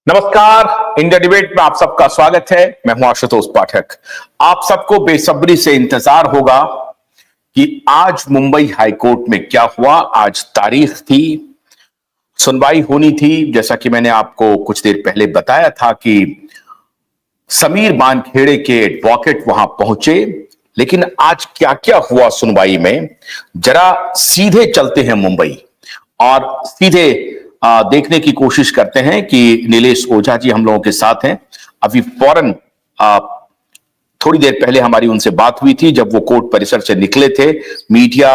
नमस्कार, India debate में आप सबका स्वागत है। मैं हूं आशुतोष पाठक। आप सबको बेसब्री से इंतजार होगा कि आज मुंबई हाईकोर्ट में क्या हुआ। आज तारीख थी, सुनवाई होनी थी। जैसा कि मैंने आपको कुछ देर पहले बताया था कि समीर बानखेड़े के एडवोकेट वहां पहुंचे, लेकिन आज क्या क्या हुआ सुनवाई में, जरा सीधे चलते हैं मुंबई और सीधे देखने की कोशिश करते हैं कि नीलेश ओझा जी हम लोगों के साथ हैं। अभी फौरन थोड़ी देर पहले हमारी उनसे बात हुई थी जब वो कोर्ट परिसर से निकले थे, मीडिया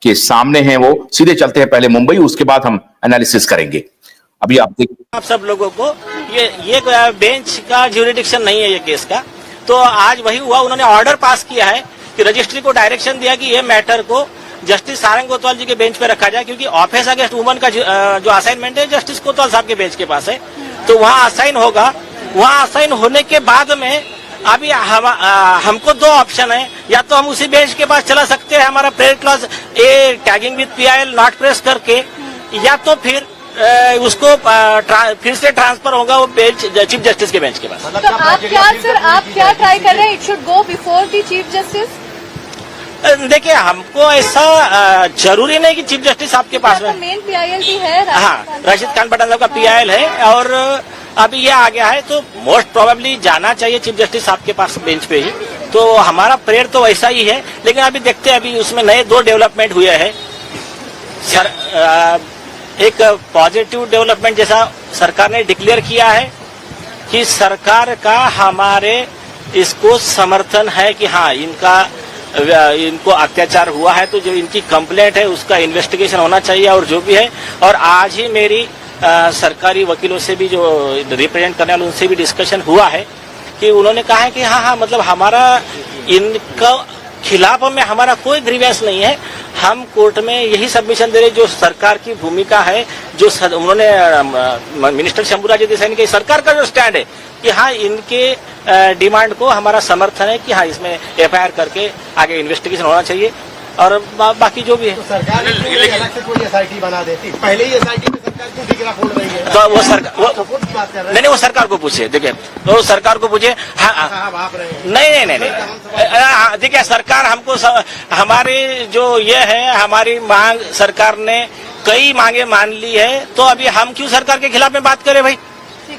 के सामने हैं वो। सीधे चलते हैं पहले मुंबई, उसके बाद हम एनालिसिस करेंगे। अभी आप आप सब लोगों को ये बेंच का ज्यूरिडिक्शन नहीं है ये केस का। तो आज वही हुआ, उन्होंने ऑर्डर पास किया है कि रजिस्ट्री को डायरेक्शन दिया कि ये मैटर को जस्टिस सारंग कोतवाल जी के बेंच पे रखा जाए, क्योंकि ऑफेंस अगेंस्ट वुमन का जो असाइनमेंट है जस्टिस कोतवाल साहब के बेंच के पास है, तो वहाँ असाइन होगा। वहाँ असाइन होने के बाद में अभी हमको दो ऑप्शन है, या तो हम उसी बेंच के पास चला सकते हैं हमारा prayer clause A tagging with PIL not press करके, या तो फिर उसको फिर से ट्रांसफर होगा वो बेंच चीफ जस्टिस के बेंच के पास। तो आप क्या ट्राई कर रहे हैं? It should go before the chief justice. देखिए, हमको ऐसा जरूरी नहीं कि चीफ जस्टिस आपके पास में मेन PIL भी है। हाँ, राशिद खान पठान साहब का PIL है और अभी ये आ गया है, तो मोस्ट प्रोबेबली जाना चाहिए चीफ जस्टिस आपके पास बेंच पे ही। तो हमारा प्रेयर तो वैसा ही है, लेकिन अभी देखते हैं, अभी उसमें नए दो डेवलपमेंट हुए हैं। एक पॉजिटिव डेवलपमेंट जैसा सरकार ने डिक्लेयर किया है कि सरकार का हमारे इसको समर्थन है कि हाँ इनको अत्याचार हुआ है, तो जो इनकी कंप्लेंट है उसका इन्वेस्टिगेशन होना चाहिए और जो भी है। और आज ही मेरी सरकारी वकीलों से भी जो रिप्रेजेंट करने वाले उनसे भी डिस्कशन हुआ है कि उन्होंने कहा है कि हाँ मतलब हमारा इनका खिलाफ में हमारा कोई ग्रीवेंस नहीं है। हम कोर्ट में यही सबमिशन दे रहे जो सरकार की भूमिका है, जो उन्होंने मिनिस्टर शंभूराज देसाई की सरकार का जो स्टैंड है कि हाँ इनके डिमांड को हमारा समर्थन है कि हाँ इसमें FIR करके आगे इन्वेस्टिगेशन होना चाहिए और बाकी जो भी है। तो सरकार अलग से कोई SIT बना देती, पहले ही SIT में सरकार क्यों ठिकरा फोड़ रही है? तो वो सरकार नहीं, वो सरकार को पूछे। देखिए, तो सरकार को पूछे। हाँ, नहीं, देखिए सरकार हमको हमारी जो ये है हमारी मांग, सरकार ने कई मांगे मान ली है, तो अभी हम क्यों सरकार के खिलाफ में बात करें भाई।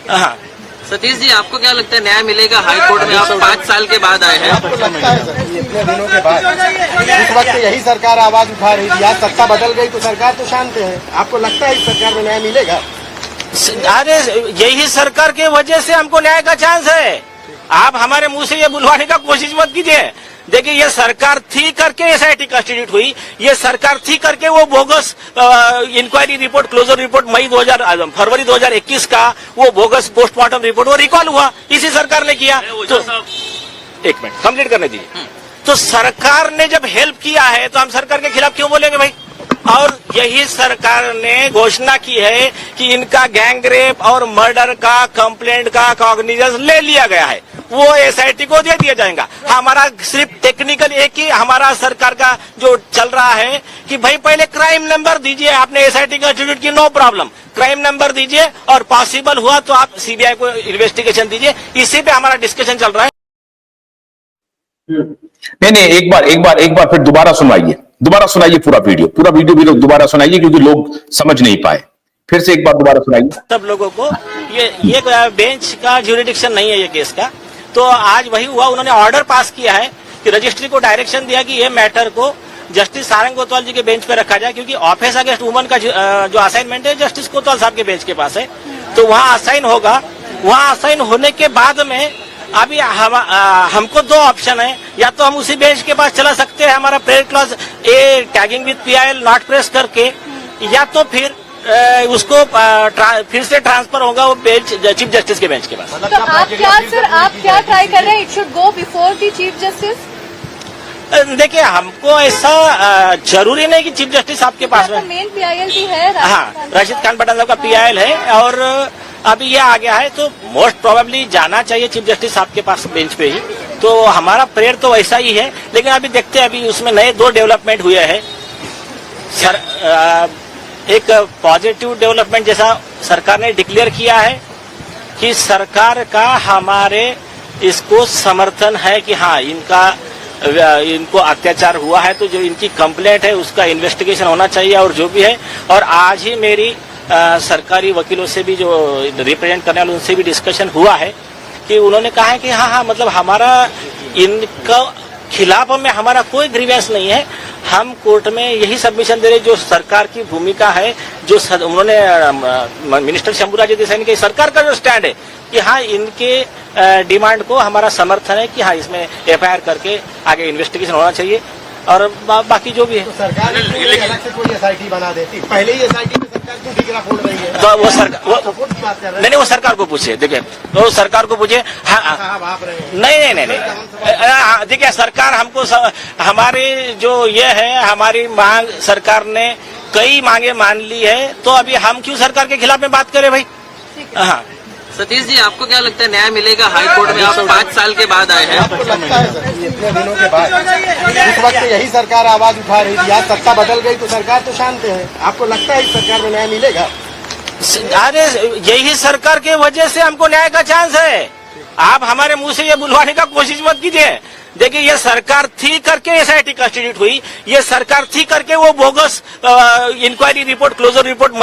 हाँ सतीश जी, आपको क्या लगता है न्याय मिलेगा हाई कोर्ट में? आप 5 साल के बाद आए हैं। आपको लगता है सर इतने दिनों के बाद इस वक्त यही सरकार आवाज उठा रही थी, आज सत्ता बदल गई तो सरकार तो शांत है। आपको लगता है इस सरकार में न्याय मिलेगा? अरे यही सरकार के वजह से हमको न्याय का चांस है। आप हमारे मुंह से ये बुलवाने का कोशिश मत कीजिए। देखिए, ये सरकार थी करके SIT कंस्टिट्यूट हुई, ये सरकार थी करके वो bogus inquiry report, closure report फरवरी 2021 का वो बोगस पोस्टमार्टम रिपोर्ट वो रिकॉल हुआ, इसी सरकार ने किया। तो एक मिनट कंप्लीट करने दीजिए। तो सरकार ने जब हेल्प किया है तो हम सरकार के खिलाफ क्यों बोलेंगे भाई? और यही सरकार ने घोषणा की है कि इनका गैंग रेप और मर्डर का कंप्लेंट का कॉग्निजेंस ले लिया गया है, वो SIT को दे दिया जाएगा। हमारा सिर्फ टेक्निकल एक ही हमारा सरकार का जो चल रहा है कि भाई पहले क्राइम नंबर दीजिए। आपने SIT का इंस्टीट्यूट की, नो प्रॉब्लम, क्राइम नंबर दीजिए और पॉसिबल हुआ तो आप CBI को इन्वेस्टिगेशन दीजिए। इसी पे हमारा डिस्कशन चल रहा है। नहीं, एक बार फिर दोबारा सुनाइए पूरा वीडियो भी लोग दोबारा सुनाइए, क्योंकि लोग समझ नहीं पाए। फिर से एक बार दोबारा सुनाइए। सब लोगों को ये बेंच का ज्यूरिडिक्शन नहीं है ये केस का। तो आज वही हुआ, उन्होंने ऑर्डर पास किया है कि रजिस्ट्री को डायरेक्शन दिया कि ये मैटर को जस्टिस सारंग कोतवाल जी के बेंच पे रखा जाए, क्योंकि ऑफेंस अगेंस्ट वुमन का जो असाइनमेंट है जस्टिस कोतवाल साहब के बेंच के पास है, तो वहाँ असाइन होगा। वहाँ असाइन होने के बाद में अभी हमको दो ऑप्शन है, या तो हम उसी बेंच के पास चला सकते हैं हमारा prayer clause A tagging with PIL not press करके, या तो फिर उसको फिर से ट्रांसफर होगा वो बेंच चीफ जस्टिस के बेंच के पास। तो आप क्या ट्राई कर रहे हैं? It should go before the chief justice. देखिए, हमको ऐसा जरूरी नहीं कि चीफ जस्टिस आपके पास में मेन PIL भी है। हाँ, राशिद खान पठान साहब का PIL है और अभी ये आ गया है, तो मोस्ट प्रोबेबली जाना चाहिए चीफ जस्टिस आपके पास बेंच पे ही। तो हमारा प्रेयर तो वैसा ही है, लेकिन अभी देखते हैं, अभी उसमें नए दो डेवलपमेंट हुए हैं। एक पॉजिटिव डेवलपमेंट जैसा सरकार ने डिक्लेयर किया है कि सरकार का हमारे इसको समर्थन है कि हाँ इनको अत्याचार हुआ है, तो जो इनकी कंप्लेंट है उसका इन्वेस्टिगेशन होना चाहिए और जो भी है। और आज ही मेरी सरकारी वकीलों से भी जो रिप्रेजेंट करने वाले उनसे भी डिस्कशन हुआ है कि उन्होंने कहा है कि हाँ मतलब हमारा इनका खिलाफ में हमारा कोई ग्रीवेंस नहीं है, हम कोर्ट में यही सबमिशन दे रहे जो सरकार की भूमिका है, जो उन्होंने मिनिस्टर शंभूराज देसाई की सरकार का जो स्टैंड है कि हाँ इनके डिमांड को हमारा समर्थन है कि हाँ इसमें एफआईआर करके आगे इन्वेस्टिगेशन होना चाहिए और बाकी जो भी है। तो सरकार अलग से कोई एसआईटी बना देती, पहले ही एसआईटी में सरकार क्यों ठिकरा फोड़ रही है? तो वो सरकार सपोर्ट की बात कर रहे हैं। नहीं वो सरकार को पूछे, देखिए तो सरकार को पूछे। हाँ साहब आप रहे हैं। नहीं देखिए सरकार हमको हमारी जो ये है हमारी मांग सरकार ने कई मांगे मान ली है, तो अभी हम क्यों सरकार के खिलाफ में बात करें भाई। हाँ सतीश जी, आपको क्या लगता है न्याय मिलेगा हाई कोर्ट में? आप 5 साल के बाद आए हैं। आपको लगता है सर कि इतने दिनों के बाद उस वक्त यही सरकार आवाज उठा रही थी, आज सत्ता बदल गई तो सरकार तो शांत है। आपको लगता है इस सरकार में न्याय मिलेगा? अरे यही सरकार के वजह से हमको न्याय का चांस है। आप हमारे मुंह से ये बुलवाने का कोशिश मत कीजिए। देखिए ये सरकार थी करके एसआईटी कंस्टिट्यूट हुई, ये सरकार थी करके वो bogus inquiry report closure report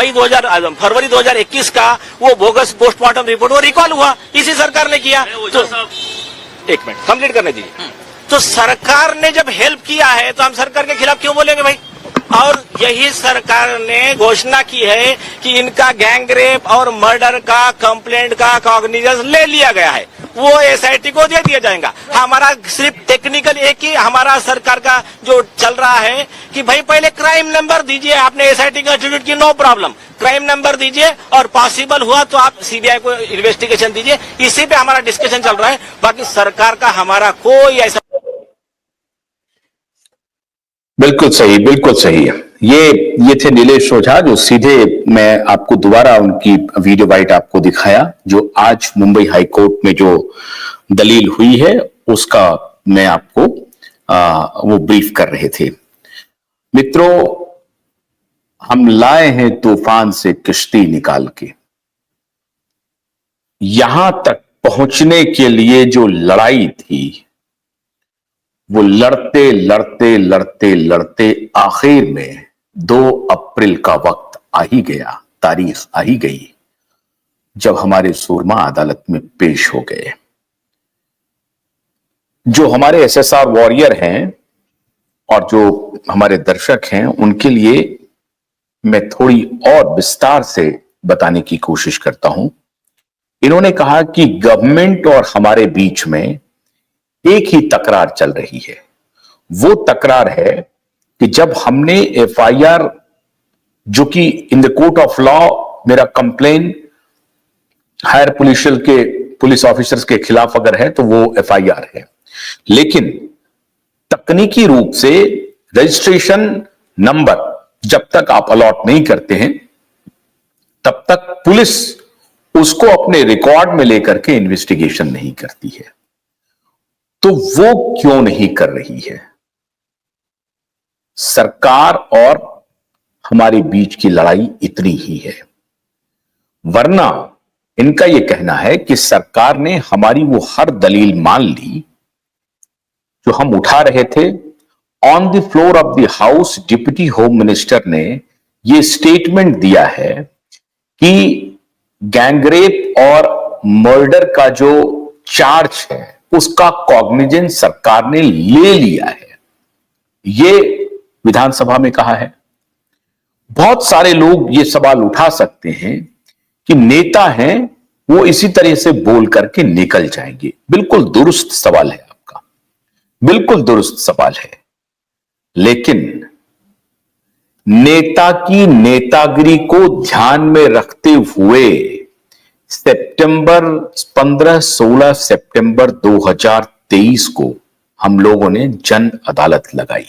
फरवरी 2021 का वो बोगस पोस्टमार्टम रिपोर्ट वो रिकॉल हुआ, इसी सरकार ने किया। तो एक मिनट कंप्लीट करने दीजिए। तो सरकार ने जब हेल्प किया है तो हम सरकार के खिलाफ क्यों बोलेंगे भाई। और यही सरकार ने घोषणा की है कि इनका गैंग रेप और मर्डर का कंप्लेंट का कॉग्निजेंस ले लिया गया है, वो एसआईटी को दे दिया जाएगा। हमारा सिर्फ टेक्निकल एक ही हमारा सरकार का जो चल रहा है कि भाई पहले क्राइम नंबर दीजिए, आपने एसआईटी का इंस्टीट्यूट की नो प्रॉब्लम, क्राइम नंबर दीजिए और पॉसिबल हुआ तो आप सीबीआई को इन्वेस्टिगेशन दीजिए। इसी पे हमारा डिस्कशन चल रहा है, बाकी सरकार का हमारा कोई ऐसा। बिल्कुल सही। ये थे नीलेश ओझा, जो सीधे मैं आपको दोबारा उनकी वीडियो बाइट आपको दिखाया, जो आज मुंबई हाई कोर्ट में जो दलील हुई है उसका मैं आपको वो ब्रीफ कर रहे थे। मित्रों, हम लाए हैं तूफान से किश्ती निकाल के। यहां तक पहुंचने के लिए जो लड़ाई थी वो लड़ते आखिर में 2 अप्रैल का वक्त आ ही गया, तारीख आ ही गई, जब हमारे सूरमा अदालत में पेश हो गए। जो हमारे एसएसआर वॉरियर हैं और जो हमारे दर्शक हैं उनके लिए मैं थोड़ी और विस्तार से बताने की कोशिश करता हूं। इन्होंने कहा कि गवर्नमेंट और हमारे बीच में एक ही तकरार चल रही है। वो तकरार है कि जब हमने एफआईआर, जो कि in the court of law मेरा कंप्लेन हायर पुलिस ऑफिसर्स के खिलाफ अगर है तो वो एफआईआर है, लेकिन तकनीकी रूप से रजिस्ट्रेशन नंबर जब तक आप अलॉट नहीं करते हैं तब तक पुलिस उसको अपने रिकॉर्ड में लेकर के इन्वेस्टिगेशन नहीं करती है। तो वो क्यों नहीं कर रही है? सरकार और हमारे बीच की लड़ाई इतनी ही है। वरना इनका यह कहना है कि सरकार ने हमारी वो हर दलील मान ली जो हम उठा रहे थे। On the floor of the house deputy home minister ने यह स्टेटमेंट दिया है कि गैंगरेप और मर्डर का जो चार्ज है उसका कॉग्निजेंस सरकार ने ले लिया है। यह विधानसभा में कहा है। बहुत सारे लोग ये सवाल उठा सकते हैं कि नेता हैं वो इसी तरह से बोल करके निकल जाएंगे। बिल्कुल दुरुस्त सवाल है आपका, बिल्कुल दुरुस्त सवाल है, लेकिन नेता की नेतागिरी को ध्यान में रखते हुए सितंबर 15-16 सितंबर 2023 को हम लोगों ने जन अदालत लगाई।